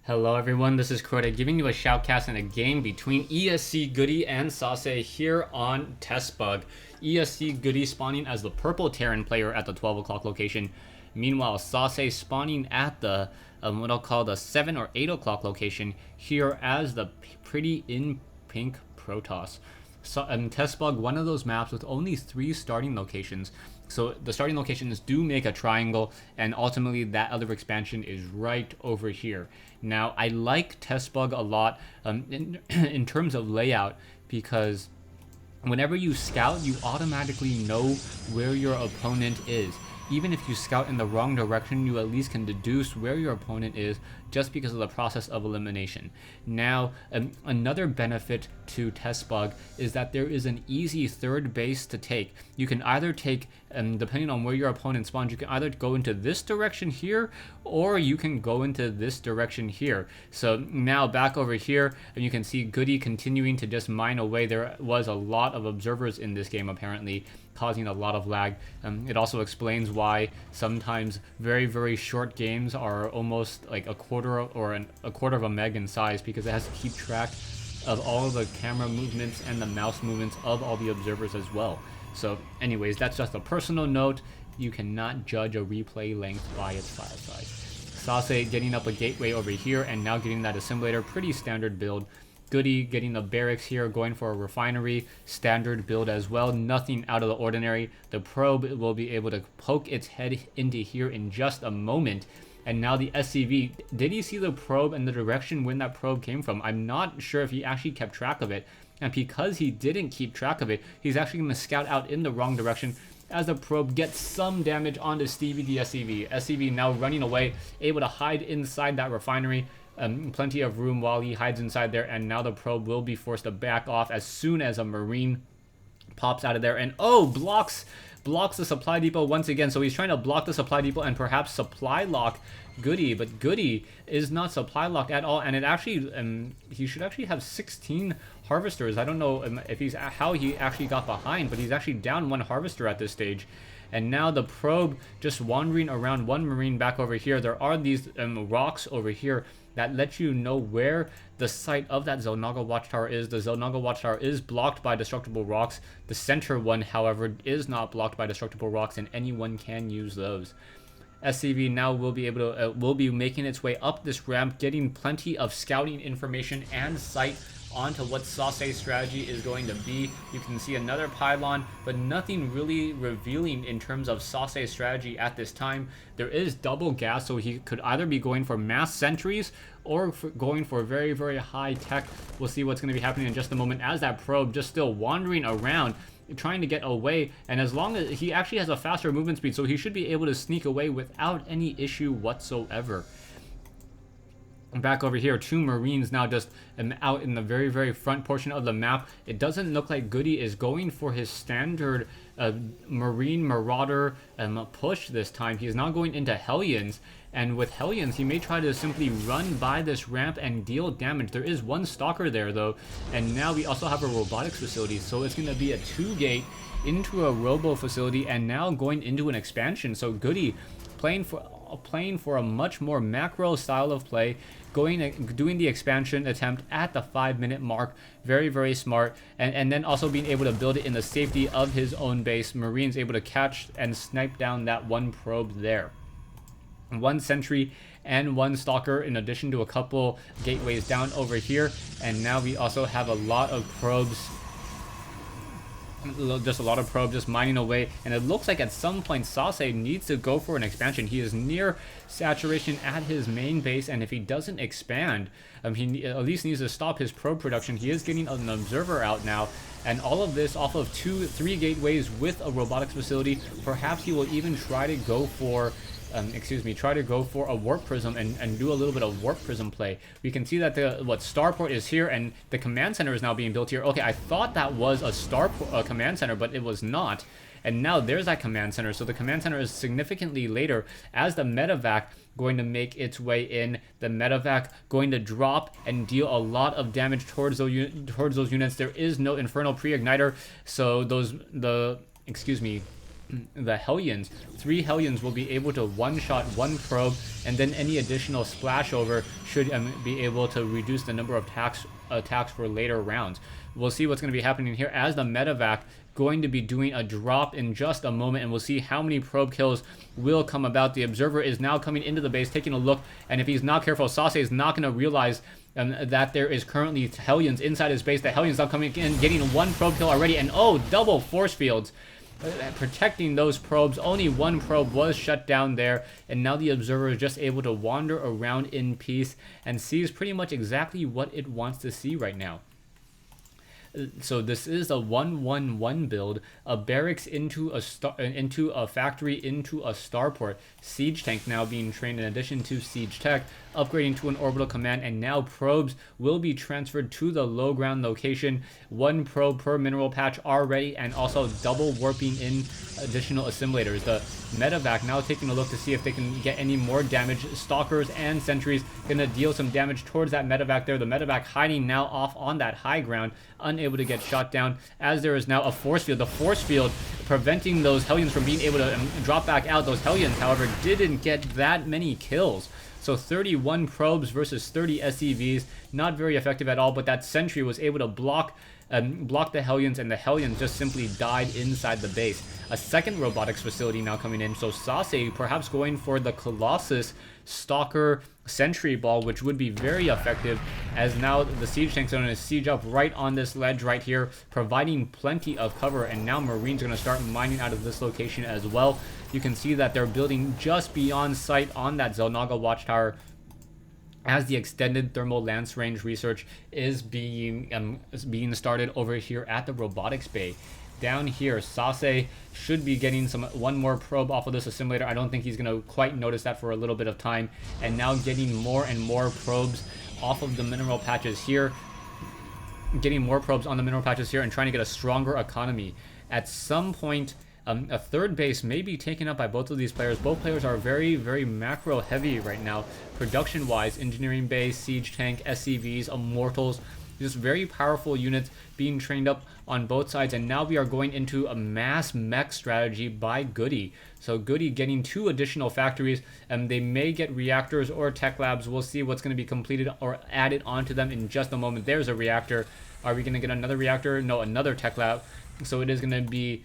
Hello everyone, this is Crota giving you a shoutcast in a game between ESC Goody and Sase here on Testbug. ESC Goody spawning as the purple Terran player at the 12 o'clock location. Meanwhile, Sase spawning at the what I'll call the 7 or 8 o'clock location here as the pretty in pink Protoss. So, Testbug, one of those maps with only 3 starting locations. So the starting locations do make a triangle, and ultimately that other expansion is right over here. Now, I like Testbug a lot in terms of layout, because whenever you scout, you automatically know where your opponent is. Even if you scout in the wrong direction, you at least can deduce where your opponent is just because of the process of elimination. Now, another benefit to Testbug is that there is an easy third base to take. You can either take, depending on where your opponent spawns, you can either go into this direction here, or you can go into this direction here. So now back over here, and you can see Goody continuing to just mine away. There was a lot of observers in this game apparently, causing a lot of lag. It also explains why sometimes very short games are almost like a quarter of a meg in size, because it has to keep track of all the camera movements and the mouse movements of all the observers as well. So anyways, that's just a personal note. You cannot judge a replay length by its file size. Sase getting up a gateway over here and now getting that assimilator, pretty standard build. Goody getting the barracks here, going for a refinery, standard build as well, nothing out of the ordinary. The probe will be able to poke its head into here in just a moment. And now the SCV, did he see the probe and the direction when that probe came from? I'm not sure if he actually kept track of it. And because he didn't keep track of it, he's actually going to scout out in the wrong direction as the probe gets some damage onto Stevie the SCV. SCV now running away, able to hide inside that refinery. Plenty of room while he hides inside there, and now the probe will be forced to back off as soon as a Marine pops out of there, and blocks the supply depot once again. So he's trying to block the supply depot and perhaps supply lock Goody, but Goody is not supply locked at all, and it actually he should actually have 16 harvesters. I don't know if how he actually got behind, but he's actually down 1 harvester at this stage. And now the probe just wandering around 1 Marine back over here. There are these rocks over here that let you know where the site of that Zelnaga watchtower is. The Zelnaga watchtower is blocked by destructible rocks. The center one, however, is not blocked by destructible rocks, and anyone can use those. SCV now will be able to will be making its way up this ramp, getting plenty of scouting information and sight onto what Sase's strategy is going to be. You can see another pylon, but nothing really revealing in terms of Sase's strategy at this time. There is double gas, so he could either be going for mass sentries or going for very high tech. We'll see what's going to be happening in just a moment, as that probe just still wandering around trying to get away, and as long as he actually has a faster movement speed, so he should be able to sneak away without any issue whatsoever. Back over here, 2 Marines now just out in the very front portion of the map. It doesn't look like Goody is going for his standard Marine Marauder push this time. He is not going into Hellions, and with Hellions he may try to simply run by this ramp and deal damage. There is 1 Stalker there though, and now we also have a robotics facility, so it's going to be a 2-gate into a robo facility and now going into an expansion. So Goody playing for a much more macro style of play, doing the expansion attempt at the 5-minute mark. Very smart, and then also being able to build it in the safety of his own base. Marines able to catch and snipe down that 1 probe there. 1 sentry and 1 stalker, in addition to a couple gateways down over here. And now we also have a lot of probes, just a lot of probes just mining away, and it looks like at some point Sase needs to go for an expansion. He is near saturation at his main base, and if he doesn't expand, he at least needs to stop his probe production. He is getting an observer out now, and all of this off of 2-3 gateways with a robotics facility. Perhaps he will even try to go for a warp prism and do a little bit of warp prism play. We can see that the starport is here, and the command center is now being built here. Okay, I thought that was a command center, but it was not. And now there's that command center. So the command center is significantly later, as the medevac going to make its way in. The medevac going to drop and deal a lot of damage towards those units. There is no infernal pre-igniter, so the Hellions. 3 Hellions will be able to one-shot 1 probe, and then any additional splash over should be able to reduce the number of attacks for later rounds. We'll see what's going to be happening here as the medevac going to be doing a drop in just a moment, and we'll see how many probe kills will come about. The observer is now coming into the base, taking a look, and if he's not careful, Sase is not going to realize that there is currently Hellions inside his base. The Hellions now coming in, getting 1 probe kill already, and oh, double force fields protecting those probes. Only 1 probe was shut down there, and now the observer is just able to wander around in peace and sees pretty much exactly what it wants to see right now. So this is a 1-1-1 build, a barracks into a factory into a starport. Siege tank now being trained in addition to siege tech, upgrading to an orbital command, and now probes will be transferred to the low ground location. 1 probe per mineral patch already, and also double warping in additional assimilators. The medevac now taking a look to see if they can get any more damage. Stalkers and sentries gonna deal some damage towards that medevac there. The medevac hiding now off on that high ground, unable to get shot down, as there is now a force field. The force field preventing those Hellions from being able to drop back out. Those Hellions, however, didn't get that many kills. So 31 probes versus 30 SCVs, not very effective at all, but that sentry was able to block the Hellions, and the Hellions just simply died inside the base. A second robotics facility now coming in, so Sase perhaps going for the Colossus Stalker Sentry Ball, which would be very effective, as now the siege tank's going to siege up right on this ledge right here, providing plenty of cover, and now Marines are going to start mining out of this location as well. You can see that they're building just beyond sight on that Zelnaga watchtower, as the extended thermal lance range research is being started over here at the robotics bay. Down here, Sase should be getting 1 more probe off of this assimilator. I don't think he's going to quite notice that for a little bit of time. And now getting more and more probes off of the mineral patches here. Getting more probes on the mineral patches here and trying to get a stronger economy. At some point, a third base may be taken up by both of these players. Both players are very, very macro heavy right now. Production-wise, engineering base, siege tank, SCVs, immortals, just very powerful units being trained up on both sides. And now we are going into a mass mech strategy by Goody. So Goody getting 2 additional factories, and they may get reactors or tech labs. We'll see what's going to be completed or added onto them in just a moment. There's a reactor. Are we going to get another reactor? No, another tech lab. So it is going to be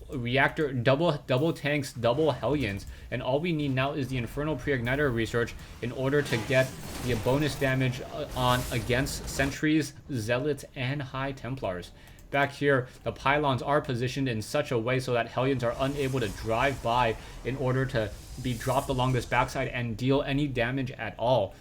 reactor, double tanks, double Hellions, and all we need now is the Infernal Pre-Igniter research in order to get the bonus damage on against sentries, zealots, and high templars. Back here, the pylons are positioned in such a way so that Hellions are unable to drive by in order to be dropped along this backside and deal any damage at all.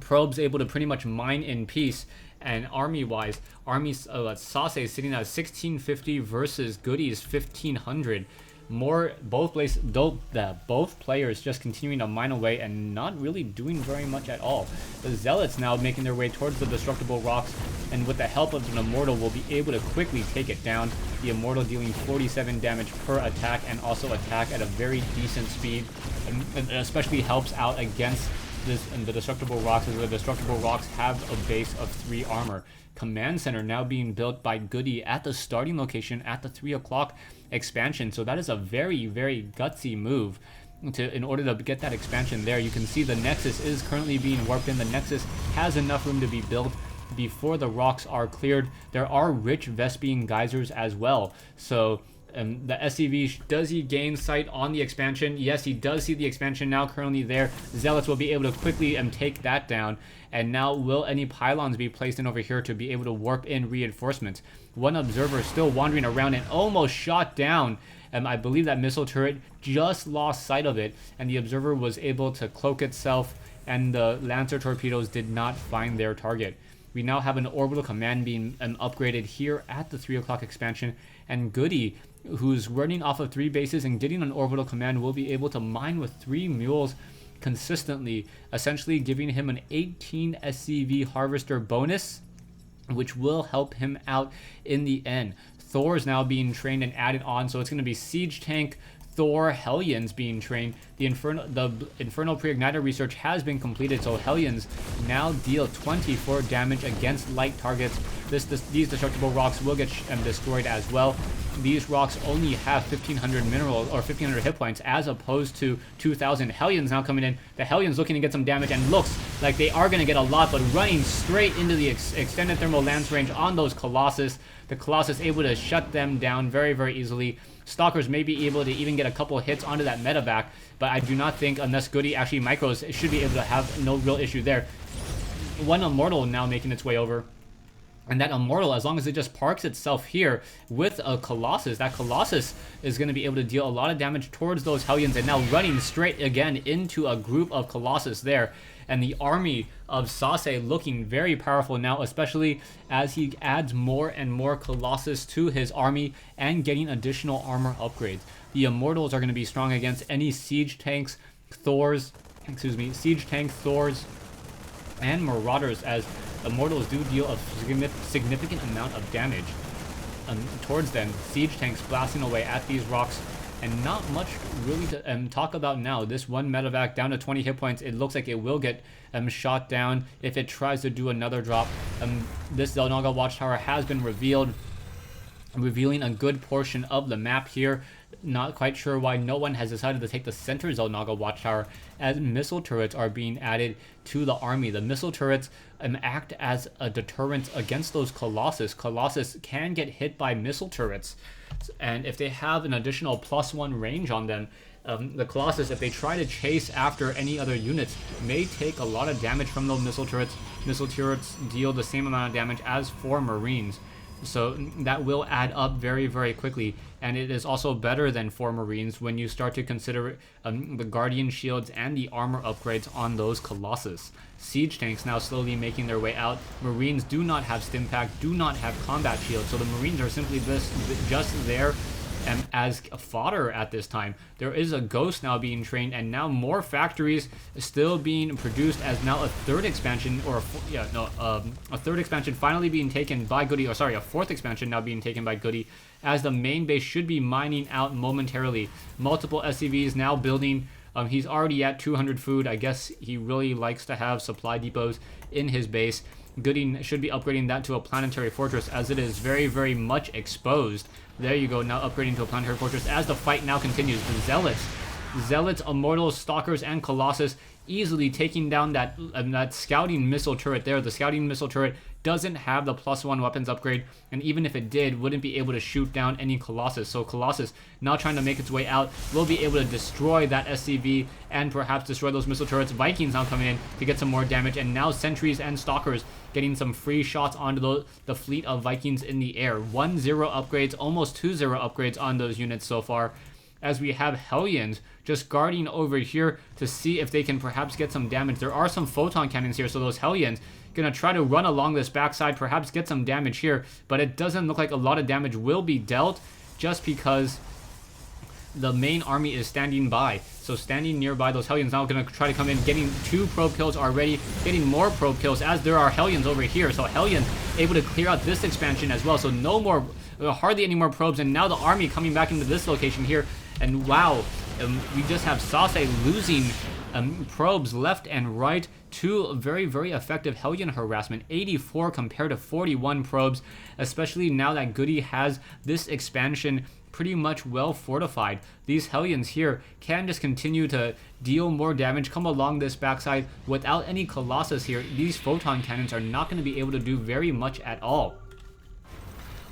Probes able to pretty much mine in peace. And army-wise, Sase is sitting at 1650 versus Goody's 1500. Both players just continuing to mine away and not really doing very much at all. The Zealots now making their way towards the destructible rocks, and with the help of an Immortal will be able to quickly take it down. The Immortal dealing 47 damage per attack, and also attack at a very decent speed, and especially helps out against the destructible rocks, as the destructible rocks have a base of 3 armor. Command center now being built by Goody at the starting location at the 3 o'clock expansion. So that is a very, very gutsy move in order to get that expansion there. You can see the Nexus is currently being warped in. The Nexus has enough room to be built before the rocks are cleared. There are rich Vespian geysers as well. So the SCV, does he gain sight on the expansion? Yes, he does see the expansion now currently there. Zealots will be able to quickly take that down. And now will any pylons be placed in over here to be able to warp in reinforcements? One observer still wandering around and almost shot down. I believe that missile turret just lost sight of it, and the observer was able to cloak itself, and the Lancer torpedoes did not find their target. We now have an orbital command being upgraded here at the 3 o'clock expansion, and Goody, who's running off of 3 bases and getting an orbital command, will be able to mine with 3 mules consistently, essentially giving him an 18 SCV harvester bonus, which will help him out in the end. Thor's now being trained and added on, so it's going to be siege tank, Thor Hellions being trained. The Infernal Pre-Igniter research has been completed, so Hellions now deal 24 damage against light targets. These destructible rocks will get destroyed as well. These rocks only have 1500 mineral or 1500 hit points as opposed to 2000. Hellions now coming in. The Hellions looking to get some damage, and looks like they are going to get a lot, but running straight into the extended thermal lance range on those Colossus. The Colossus able to shut them down very, very easily. Stalkers may be able to even get a couple hits onto that medevac, but I do not think, unless Goody actually micros, it should be able to have no real issue there. One Immortal now making its way over. And that Immortal, as long as it just parks itself here with a Colossus, that Colossus is going to be able to deal a lot of damage towards those Hellions, and now running straight again into a group of Colossus there. And the army of Sase looking very powerful now, especially as he adds more and more Colossus to his army and getting additional armor upgrades. The Immortals are going to be strong against any siege tanks, Thors, and Marauders, as Immortals do deal a significant amount of damage towards them. Siege tanks blasting away at these rocks, and not much really to talk about now. This one medevac down to 20 hit points. It looks like it will get shot down if it tries to do another drop. This Xel'Naga Watchtower has been revealed, revealing a good portion of the map here. Not quite sure why no one has decided to take the center Xel'Naga Watchtower, as missile turrets are being added to the army. The missile turrets act as a deterrent against those Colossus. Colossus can get hit by missile turrets, and if they have an additional +1 range on them, the Colossus, if they try to chase after any other units, may take a lot of damage from those missile turrets. Missile turrets deal the same amount of damage as 4 Marines. So that will add up very, very quickly, and it is also better than 4 Marines when you start to consider the Guardian shields and the armor upgrades on those Colossus. Siege tanks now slowly making their way out. Marines do not have Stimpack, do not have combat shields, so the Marines are simply just there as fodder at this time. There is a Ghost now being trained, and now more factories still being produced, as now a third expansion, or a third expansion finally being taken by Goody, or sorry, a fourth expansion now being taken by Goody, as the main base should be mining out momentarily. Multiple SCVs now building. He's already at 200 food. I guess he really likes to have supply depots in his base. Goody should be upgrading that to a planetary fortress, as it is very, very much exposed. There you go, now upgrading to a planetary fortress as the fight now continues. The Zealots, Immortals, Stalkers, and Colossus easily taking down that scouting missile turret there. The scouting missile turret doesn't have the +1 weapons upgrade, and even if it did, wouldn't be able to shoot down any Colossus. So Colossus, now trying to make its way out, will be able to destroy that SCV and perhaps destroy those missile turrets. Vikings now coming in to get some more damage, and now Sentries and Stalkers getting some free shots onto the fleet of Vikings in the air. 1-0 upgrades, almost 2-0 upgrades on those units so far, as we have Hellions just guarding over here to see if they can perhaps get some damage. There are some photon cannons here, so those Hellions gonna try to run along this backside, perhaps get some damage here, but it doesn't look like a lot of damage will be dealt, just because the main army is standing by. So standing nearby, those Hellions now gonna try to come in, getting 2 probe kills already, getting more probe kills as there are Hellions over here. So Hellions able to clear out this expansion as well, so no more, hardly any more probes, and now the army coming back into this location here. And wow, we just have Sase losing probes left and right to very, very effective Hellion harassment. 84 compared to 41 probes, especially now that Goody has this expansion pretty much well fortified. These Hellions here can just continue to deal more damage, come along this backside without any Colossus here. These photon cannons are not going to be able to do very much at all.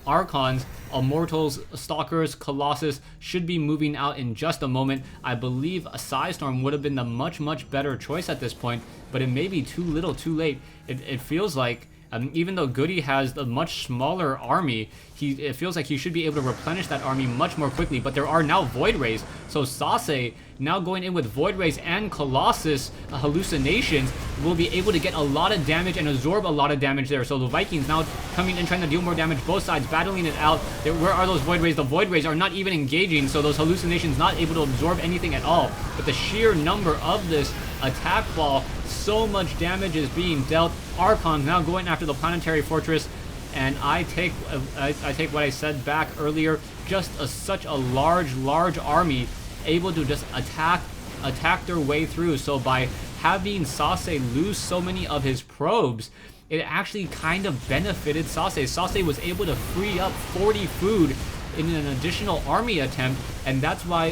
Archons, Immortals, Stalkers, Colossus should be moving out in just a moment. I believe a Psystorm would have been the much, much better choice at this point, but it may be too little, too late. It feels like, even though Goody has a much smaller army, it feels like he should be able to replenish that army much more quickly, but there are now Void Rays. So Sase, now going in with Void Rays and Colossus hallucinations, will be able to get a lot of damage and absorb a lot of damage there. So the Vikings now coming in, trying to deal more damage, both sides battling it out. Where are those Void Rays? The Void Rays are not even engaging, so those hallucinations not able to absorb anything at all. But the sheer number of this attack ball, so much damage is being dealt. Archons now going after the planetary fortress, and I take what I said back earlier. Just such a large army able to just attack their way through. So by having Sase lose so many of his probes, it actually kind of benefited Sase. Sase was able to free up 40 food in an additional army attempt, and that's why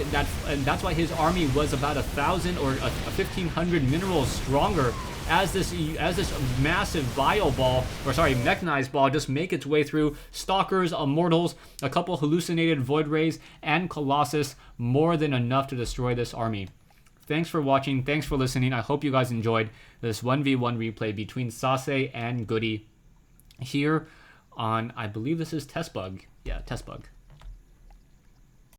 his army was about 1,000 or 1,500 minerals stronger as this massive mechanized ball just make its way through Stalkers, Immortals, a couple hallucinated Void Rays, and Colossus, more than enough to destroy this army. Thanks for watching, thanks for listening. I hope you guys enjoyed this 1v1 replay between Sase and Goody here on, I believe this is Testbug. Yeah, Testbug.